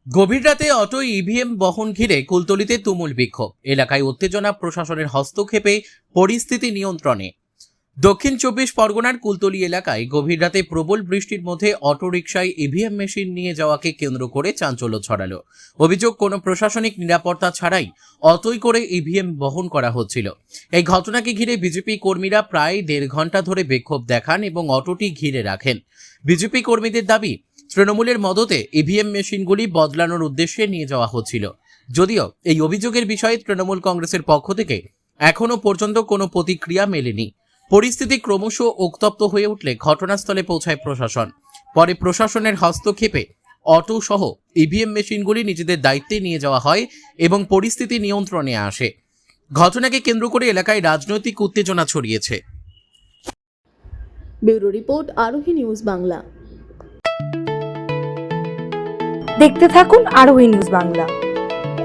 গভীর রাতে auto EVM বহন ঘিরে কুলতলিতে তুমুল বিক্ষোভ। এলাকায় উত্তেজনা, প্রশাসনের হস্তক্ষেপে পরিস্থিতি নিয়ন্ত্রণে। দক্ষিণ 24 পরগনার কুলতলি এলাকায় গভীর রাতে প্রবল বৃষ্টির মধ্যে অটোরিকশায় ইভিএম মেশিন নিয়ে যাওয়াকে কেন্দ্র করে চাঞ্চল্য ছড়ালো। অভিযোগ, কোনো প্রশাসনিক নিরাপত্তা ছাড়াই অটোই করে ইভিএম বহন করা হচ্ছিল। এই ঘটনাকে ঘিরে বিজেপি কর্মীরা প্রায় 1.5 ঘন্টা ধরে বিক্ষোভ দেখান এবং অটোটি ঘিরে রাখেন। বিজেপি কর্মীদের দাবি, তৃণমূলের মদতে ইভিএম মেশিনগুলি বদলানোর উদ্দেশ্যে নিয়ে যাওয়া হচ্ছিল। যদিও এই অভিযোগের বিষয়ে তৃণমূল কংগ্রেসের পক্ষ থেকে এখনো পর্যন্ত কোনো প্রতিক্রিয়া মেলেনি। পরিস্থিতি ক্রমশ উত্তপ্ত হয়ে উঠলে ঘটনাস্থলে পৌঁছায় প্রশাসন। পরে প্রশাসনের হস্তক্ষেপে অটো সহ ইভিএম মেশিনগুলি নিজেদের দায়িত্বে নিয়ে যাওয়া হয় এবং পরিস্থিতি নিয়ন্ত্রণে আসে। ঘটনাকে কেন্দ্র করে এলাকায় রাজনৈতিক উত্তেজনা ছড়িয়েছে। ব্যুরো রিপোর্ট, আরোহী নিউজ বাংলা। দেখতে থাকুন আরোহী নিউজ বাংলা।